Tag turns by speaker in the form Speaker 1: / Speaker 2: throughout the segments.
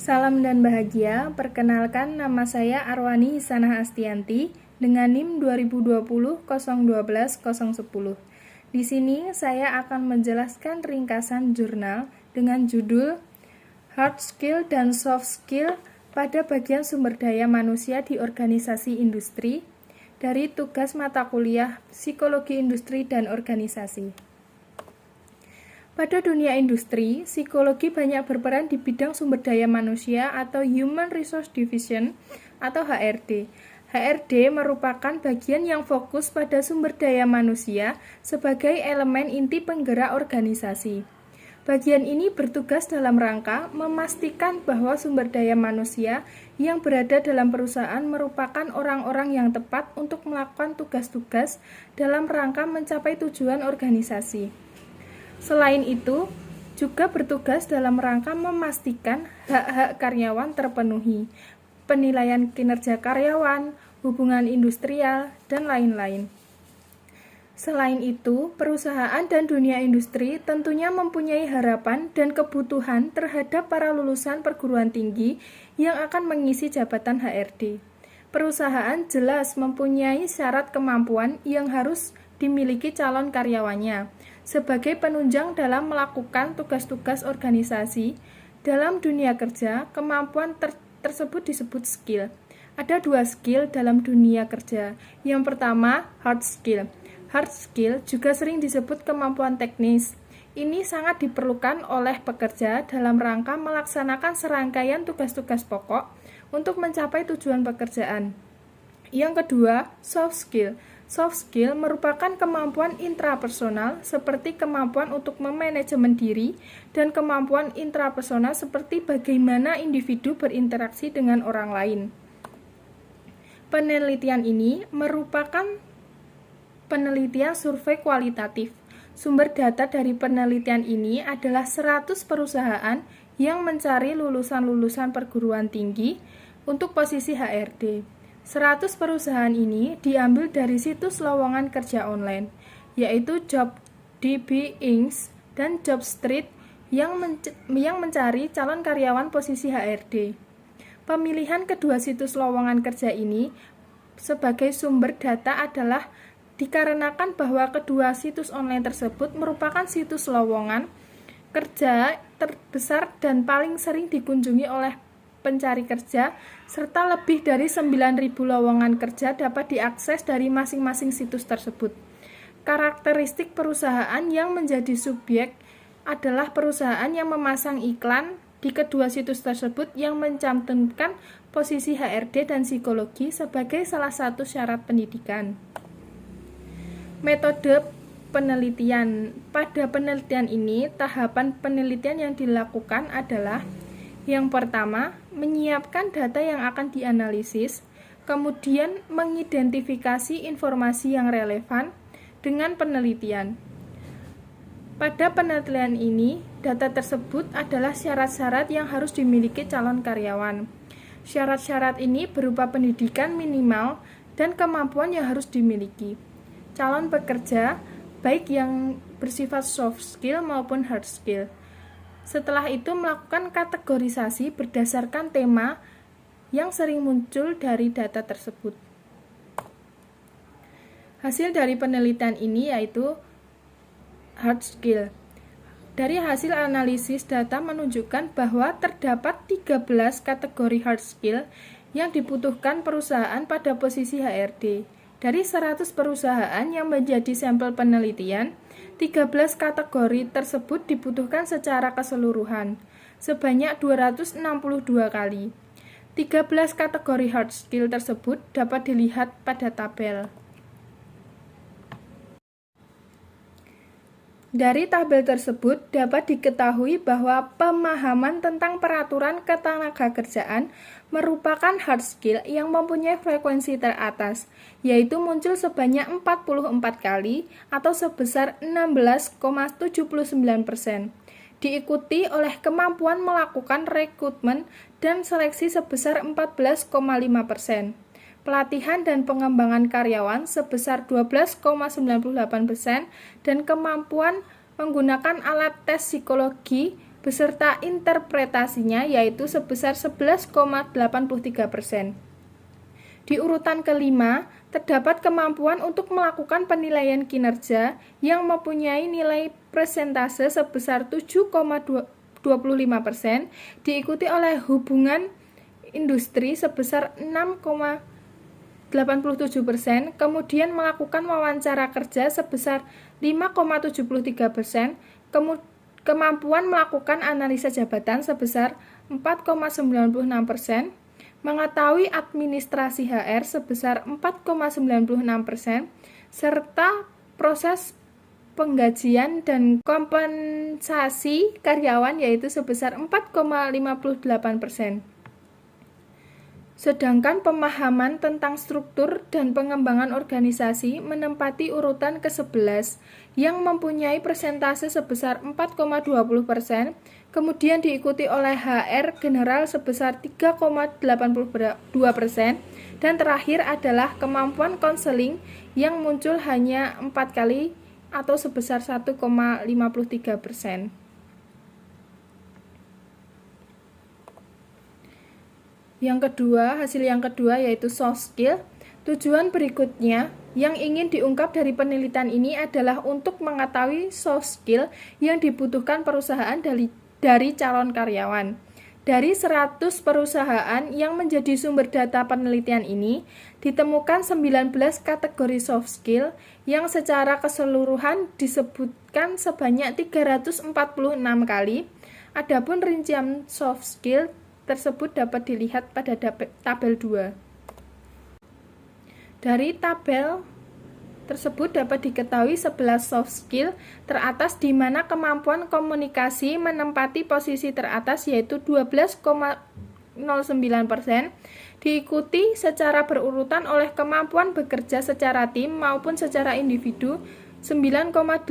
Speaker 1: Salam dan bahagia, perkenalkan nama saya Arwani Hisanah Astianti dengan NIM 2020-012-010. Di sini saya akan menjelaskan ringkasan jurnal dengan judul Hard Skill dan Soft Skill pada bagian sumber daya manusia di organisasi industri dari tugas mata kuliah Psikologi Industri dan Organisasi. Pada dunia industri, psikologi banyak berperan di bidang sumber daya manusia atau Human Resource Division atau HRD. HRD merupakan bagian yang fokus pada sumber daya manusia sebagai elemen inti penggerak organisasi. Bagian ini bertugas dalam rangka memastikan bahwa sumber daya manusia yang berada dalam perusahaan merupakan orang-orang yang tepat untuk melakukan tugas-tugas dalam rangka mencapai tujuan organisasi. Selain itu, juga bertugas dalam rangka memastikan hak-hak karyawan terpenuhi, penilaian kinerja karyawan, hubungan industrial, dan lain-lain. Selain itu, perusahaan dan dunia industri tentunya mempunyai harapan dan kebutuhan terhadap para lulusan perguruan tinggi yang akan mengisi jabatan HRD. Perusahaan jelas mempunyai syarat kemampuan yang harus dimiliki calon karyawannya sebagai penunjang dalam melakukan tugas-tugas organisasi. Dalam dunia kerja, kemampuan tersebut disebut skill. Ada 2 skill dalam dunia kerja. Yang pertama, hard skill. Hard skill juga sering disebut kemampuan teknis. Ini sangat diperlukan oleh pekerja dalam rangka melaksanakan serangkaian tugas-tugas pokok untuk mencapai tujuan pekerjaan. Yang kedua, soft skill. Soft skill merupakan kemampuan intrapersonal seperti kemampuan untuk memanajemen diri dan kemampuan intrapersonal seperti bagaimana individu berinteraksi dengan orang lain. Penelitian ini merupakan penelitian survei kualitatif. Sumber data dari penelitian ini adalah 100 perusahaan yang mencari lulusan-lulusan perguruan tinggi untuk posisi HRD. 100 perusahaan ini diambil dari situs lowongan kerja online, yaitu JobDB Inc. dan JobStreet yang mencari calon karyawan posisi HRD. Pemilihan kedua situs lowongan kerja ini sebagai sumber data adalah dikarenakan bahwa kedua situs online tersebut merupakan situs lowongan kerja terbesar dan paling sering dikunjungi oleh pencari kerja, serta lebih dari 9.000 lowongan kerja dapat diakses dari masing-masing situs tersebut. Karakteristik perusahaan yang menjadi subjek adalah perusahaan yang memasang iklan di kedua situs tersebut yang mencantumkan posisi HRD dan psikologi sebagai salah satu syarat pendidikan. Metode penelitian. Pada penelitian ini, tahapan penelitian yang dilakukan adalah yang pertama, menyiapkan data yang akan dianalisis, kemudian mengidentifikasi informasi yang relevan dengan penelitian. Pada penelitian ini, data tersebut adalah syarat-syarat yang harus dimiliki calon karyawan. Syarat-syarat ini berupa pendidikan minimal dan kemampuan yang harus dimiliki calon pekerja, baik yang bersifat soft skill maupun hard skill. Setelah itu melakukan kategorisasi berdasarkan tema yang sering muncul dari data tersebut. Hasil dari penelitian ini yaitu hard skill. Dari hasil analisis data menunjukkan bahwa terdapat 13 kategori hard skill yang dibutuhkan perusahaan pada posisi HRD. Dari 100 perusahaan yang menjadi sampel penelitian, 13 kategori tersebut dibutuhkan secara keseluruhan, sebanyak 262 kali. 13 kategori hard skill tersebut dapat dilihat pada tabel. Dari tabel tersebut dapat diketahui bahwa pemahaman tentang peraturan ketenagakerjaan merupakan hard skill yang mempunyai frekuensi teratas, yaitu muncul sebanyak 44 kali atau sebesar 16,79%. Diikuti oleh kemampuan melakukan rekrutmen dan seleksi sebesar 14,5%. Pelatihan dan pengembangan karyawan sebesar 12,98% dan kemampuan menggunakan alat tes psikologi beserta interpretasinya yaitu sebesar 11,83%. Di urutan kelima, terdapat kemampuan untuk melakukan penilaian kinerja yang mempunyai nilai persentase sebesar 7,25%, diikuti oleh hubungan industri sebesar 6,87%, kemudian melakukan wawancara kerja sebesar 5,73%, kemampuan melakukan analisa jabatan sebesar 4,96%, mengetahui administrasi HR sebesar 4,96%, serta proses penggajian dan kompensasi karyawan yaitu sebesar 4,58%. Sedangkan pemahaman tentang struktur dan pengembangan organisasi menempati urutan ke-11 yang mempunyai persentase sebesar 4,20%, kemudian diikuti oleh HR general sebesar 3,82%, dan terakhir adalah kemampuan konseling yang muncul hanya 4 kali atau sebesar 1,53%. Hasil yang kedua yaitu soft skill. Tujuan berikutnya yang ingin diungkap dari penelitian ini adalah untuk mengetahui soft skill yang dibutuhkan perusahaan dari calon karyawan. Dari 100 perusahaan yang menjadi sumber data penelitian ini, ditemukan 19 kategori soft skill yang secara keseluruhan disebutkan sebanyak 346 kali. Adapun rincian soft skill tersebut dapat dilihat pada tabel 2. Dari tabel tersebut dapat diketahui 11 soft skill teratas di mana kemampuan komunikasi menempati posisi teratas yaitu 12,09%, diikuti secara berurutan oleh kemampuan bekerja secara tim maupun secara individu 9,89%,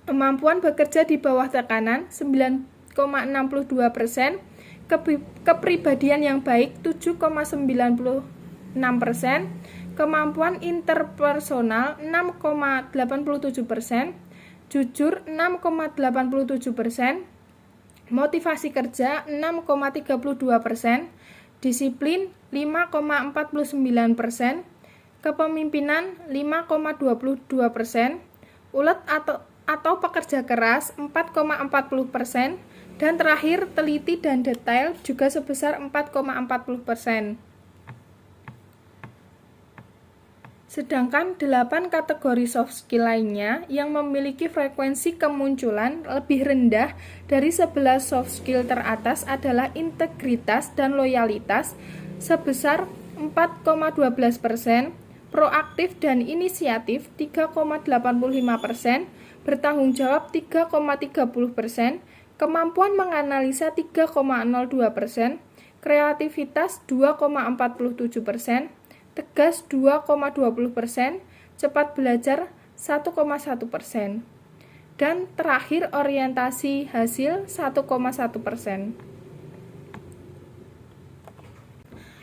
Speaker 1: kemampuan bekerja di bawah tekanan 9,62%, kepribadian yang baik 7,96%, kemampuan interpersonal 6,87%, jujur 6,87%, motivasi kerja 6,32%, disiplin 5,49%, kepemimpinan 5,22%, ulet atau pekerja keras 4,40%, dan terakhir teliti dan detail juga sebesar 4,40%. Sedangkan 8 kategori soft skill lainnya yang memiliki frekuensi kemunculan lebih rendah dari 11 soft skill teratas adalah integritas dan loyalitas sebesar 4,12%, proaktif dan inisiatif 3,85%, bertanggung jawab 3,30%, kemampuan menganalisa 3,02%, kreativitas 2,47%, tegas 2,20%, cepat belajar 1,1%, dan terakhir orientasi hasil 1,1%.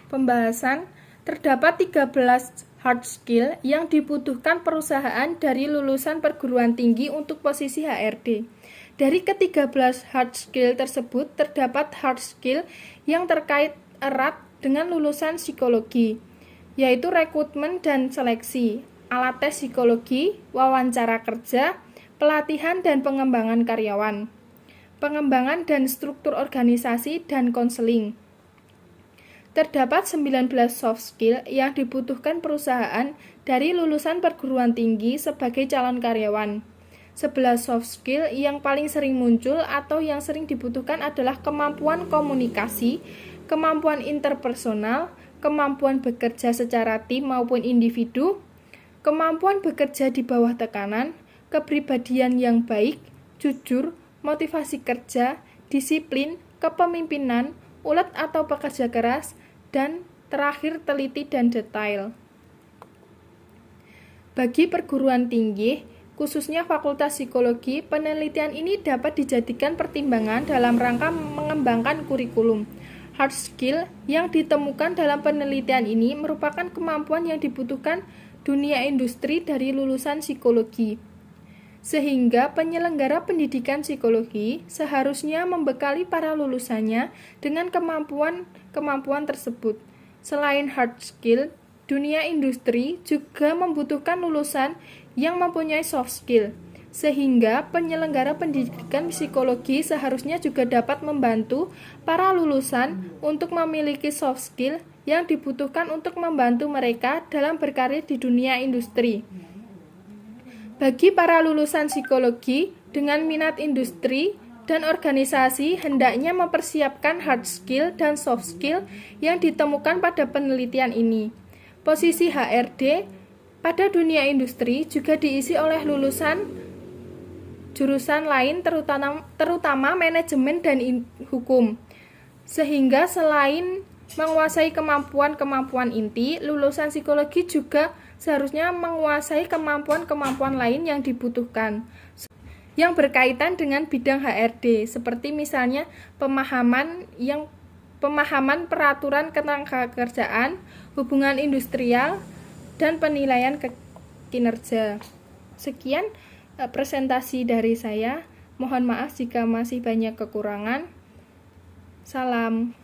Speaker 1: Pembahasan, terdapat 13 hard skill yang dibutuhkan perusahaan dari lulusan perguruan tinggi untuk posisi HRD. Dari ke-13 hard skill tersebut, terdapat hard skill yang terkait erat dengan lulusan psikologi, yaitu rekrutmen dan seleksi, alat tes psikologi, wawancara kerja, pelatihan dan pengembangan karyawan, pengembangan dan struktur organisasi, dan konseling. Terdapat 19 soft skill yang dibutuhkan perusahaan dari lulusan perguruan tinggi sebagai calon karyawan. 11 soft skill yang paling sering muncul atau yang sering dibutuhkan adalah kemampuan komunikasi, kemampuan interpersonal, kemampuan bekerja secara tim maupun individu, kemampuan bekerja di bawah tekanan, kepribadian yang baik, jujur, motivasi kerja, disiplin, kepemimpinan, ulet atau pekerja keras, dan terakhir teliti dan detail. Bagi perguruan tinggi, khususnya Fakultas Psikologi, penelitian ini dapat dijadikan pertimbangan dalam rangka mengembangkan kurikulum. Hard skill yang ditemukan dalam penelitian ini merupakan kemampuan yang dibutuhkan dunia industri dari lulusan psikologi. Sehingga penyelenggara pendidikan psikologi seharusnya membekali para lulusannya dengan kemampuan tersebut. Selain hard skill, dunia industri juga membutuhkan lulusan yang mempunyai soft skill, sehingga penyelenggara pendidikan psikologi seharusnya juga dapat membantu para lulusan untuk memiliki soft skill yang dibutuhkan untuk membantu mereka dalam berkarir di dunia industri. Bagi para lulusan psikologi dengan minat industri dan organisasi hendaknya mempersiapkan hard skill dan soft skill yang ditemukan pada penelitian ini. Posisi HRD pada dunia industri juga diisi oleh lulusan jurusan lain terutama manajemen dan hukum. Sehingga selain menguasai kemampuan-kemampuan inti, lulusan psikologi juga seharusnya menguasai kemampuan-kemampuan lain yang dibutuhkan yang berkaitan dengan bidang HRD, seperti misalnya pemahaman peraturan ketenagakerjaan, hubungan industrial, dan penilaian kinerja. Sekian presentasi dari saya. Mohon maaf jika masih banyak kekurangan. Salam.